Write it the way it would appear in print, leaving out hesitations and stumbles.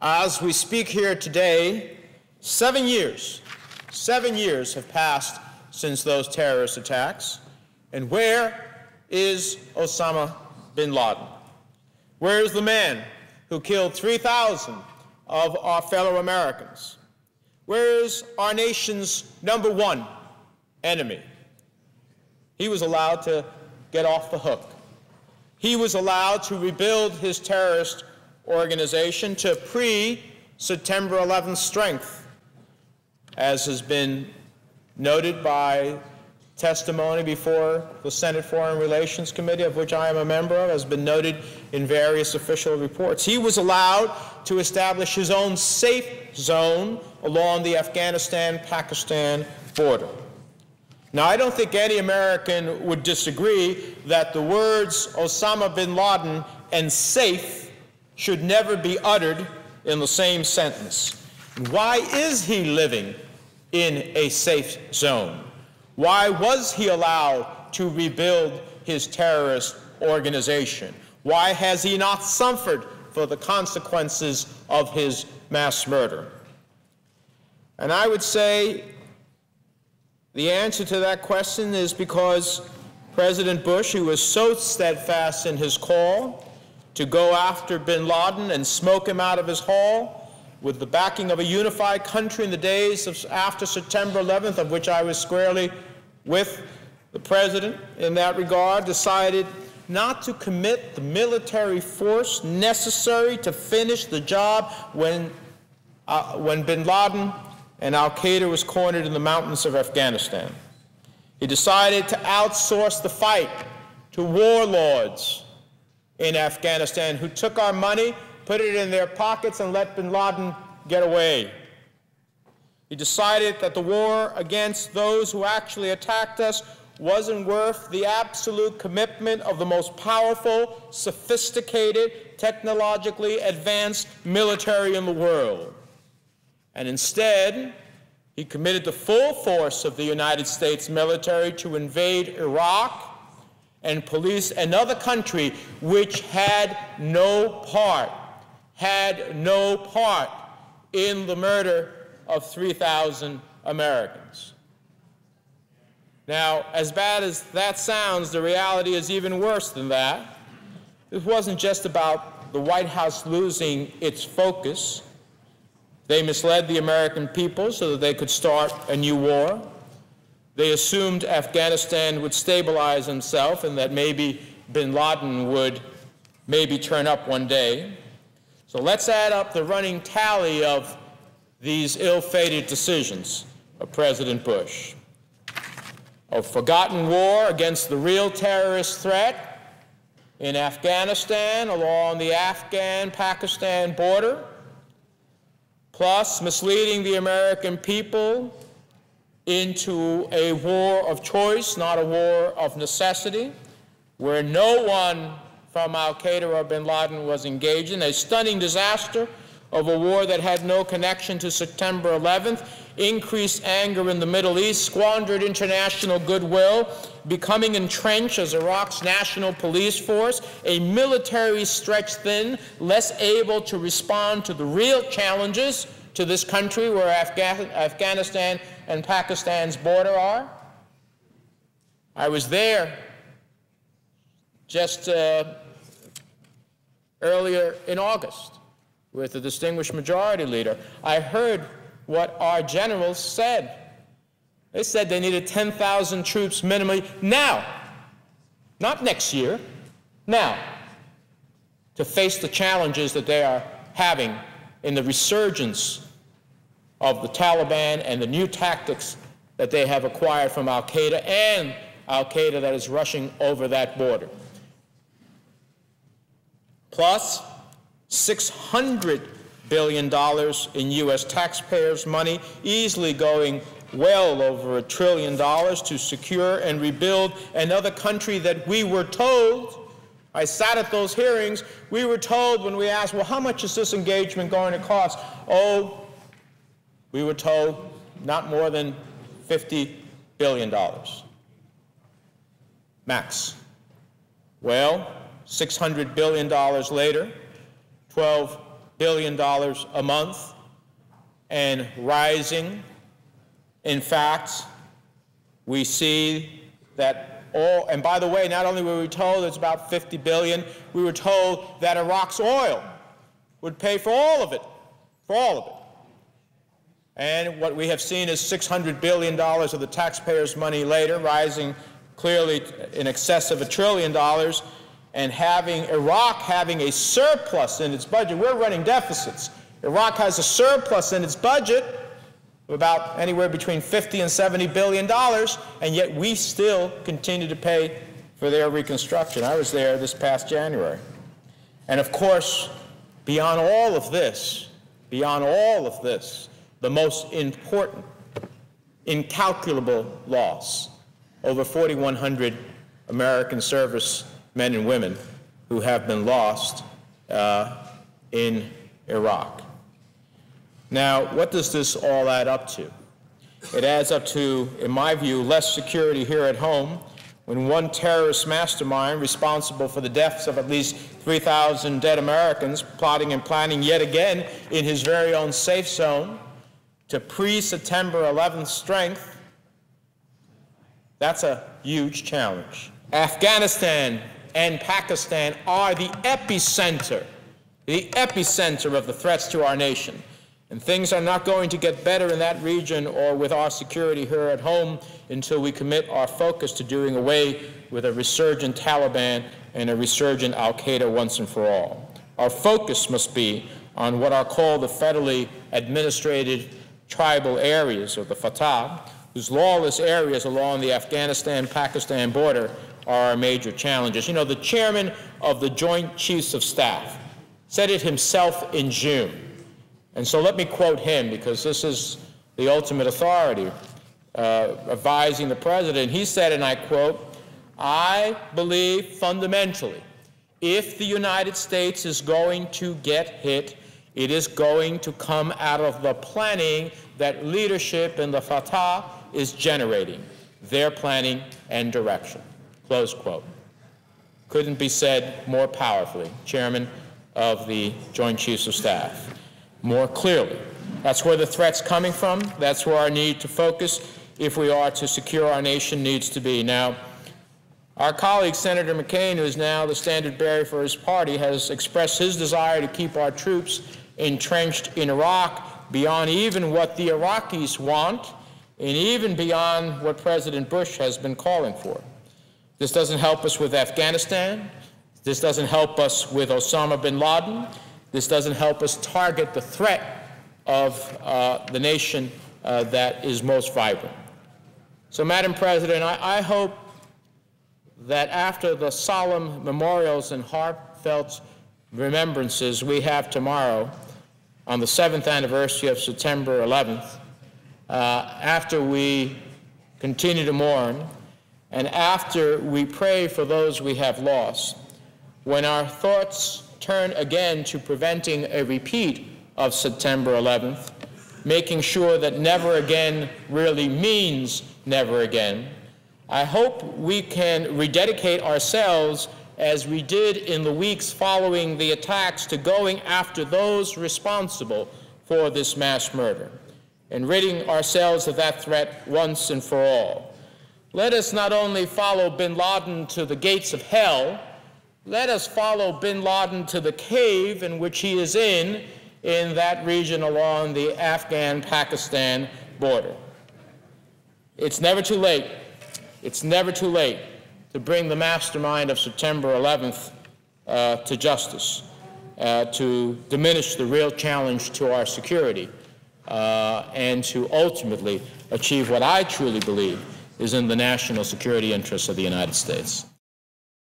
As we speak here today, 7 years have passed since those terrorist attacks. And where is Osama bin Laden? Where is the man who killed 3,000 of our fellow Americans? Where is our nation's #1 enemy? He was allowed to get off the hook. He was allowed to rebuild his terrorist organization to pre-September 11th strength, as has been noted by testimony before the Senate Foreign Relations Committee, of which I am a member of, has been noted in various official reports. He was allowed to establish his own safe zone along the Afghanistan-Pakistan border. Now, I don't think any American would disagree that the words Osama bin Laden and safe should never be uttered in the same sentence. Why is he living in a safe zone? Why was he allowed to rebuild his terrorist organization? Why has he not suffered for the consequences of his mass murder? And I would say the answer to that question is because President Bush, who was so steadfast in his call to go after bin Laden and smoke him out of his hall, with the backing of a unified country in the days after September 11th, of which I was squarely with the President in that regard, decided not to commit the military force necessary to finish the job when bin Laden and al-Qaeda was cornered in the mountains of Afghanistan. He decided to outsource the fight to warlords in Afghanistan who took our money, put it in their pockets, and let bin Laden get away. He decided that the war against those who actually attacked us wasn't worth the absolute commitment of the most powerful, sophisticated, technologically advanced military in the world. And instead, he committed the full force of the United States military to invade Iraq and police another country which had no part in the murder of 3,000 Americans. Now, as bad as that sounds, the reality is even worse than that. It wasn't just about the White House losing its focus. They misled the American people so that they could start a new war. They assumed Afghanistan would stabilize himself and that maybe bin Laden would maybe turn up one day. So let's add up the running tally of these ill-fated decisions of President Bush. A forgotten war against the real terrorist threat in Afghanistan along the Afghan-Pakistan border, plus misleading the American people into a war of choice, not a war of necessity, where no one from al-Qaeda or bin Laden was engaged in, a stunning disaster of a war that had no connection to September 11th, increased anger in the Middle East, squandered international goodwill, becoming entrenched as Iraq's national police force, a military stretched thin, less able to respond to the real challenges to this country where Afghanistan and Pakistan's border are. I was there just earlier in August with the distinguished majority leader. I heard what our generals said. They said they needed 10,000 troops minimally now, not next year, now, to face the challenges that they are having in the resurgence of the Taliban and the new tactics that they have acquired from al-Qaeda and al-Qaeda that is rushing over that border. Plus, $600 billion in U.S. taxpayers' money, easily going well over $1 trillion to secure and rebuild another country that we were told, I sat at those hearings, we were told when we asked, well, how much is this engagement going to cost? Oh, we were told not more than $50 billion. Max. Well, $600 billion later, 12 billion a month and rising. In fact, we see that and by the way, not only were we told it's about 50 billion, we were told that Iraq's oil would pay for all of it, And what we have seen is $600 billion of the taxpayers' money later, rising clearly in excess of $1 trillion, and Iraq having a surplus in its budget. We're running deficits. Iraq has a surplus in its budget of about anywhere between $50 and $70 billion, and yet we still continue to pay for their reconstruction. I was there this past January. And of course, beyond all of this, the most important, incalculable loss, over 4,100 American servicemen and women who have been lost in Iraq. Now, what does this all add up to? It adds up to, in my view, less security here at home when one terrorist mastermind responsible for the deaths of at least 3,000 dead Americans, plotting and planning yet again in his very own safe zone to pre-September 11th strength. That's a huge challenge. Afghanistan and Pakistan are the epicenter of the threats to our nation. And things are not going to get better in that region or with our security here at home until we commit our focus to doing away with a resurgent Taliban and a resurgent al-Qaeda once and for all. Our focus must be on what are called the federally administrated tribal areas, or the Fatah, whose lawless areas along the Afghanistan-Pakistan border are our major challenges. You know, the chairman of the Joint Chiefs of Staff said it himself in June. And so let me quote him, because this is the ultimate authority advising the president. He said, and I quote, "I believe fundamentally, if the United States is going to get hit, it is going to come out of the planning that leadership in the Fatah is generating, their planning and direction." Close quote. Couldn't be said more powerfully, Chairman of the Joint Chiefs of Staff. More clearly. That's where the threat's coming from. That's where our need to focus, if we are to secure our nation, needs to be. Now, our colleague, Senator McCain, who is now the standard bearer for his party, has expressed his desire to keep our troops entrenched in Iraq beyond even what the Iraqis want and even beyond what President Bush has been calling for. This doesn't help us with Afghanistan. This doesn't help us with Osama bin Laden. This doesn't help us target the threat of the nation that is most vibrant. So, Madam President, I hope that after the solemn memorials and heartfelt remembrances we have tomorrow on the 7th anniversary of September 11th, after we continue to mourn, and after we pray for those we have lost, when our thoughts turn again to preventing a repeat of September 11th, making sure that never again really means never again, I hope we can rededicate ourselves, as we did in the weeks following the attacks, to going after those responsible for this mass murder and ridding ourselves of that threat once and for all. Let us not only follow bin Laden to the gates of hell, let us follow bin Laden to the cave in which he is in that region along the Afghan-Pakistan border. It's never too late. It's never too late to bring the mastermind of September 11th to justice, to diminish the real challenge to our security, and to ultimately achieve what I truly believe is in the national security interests of the United States.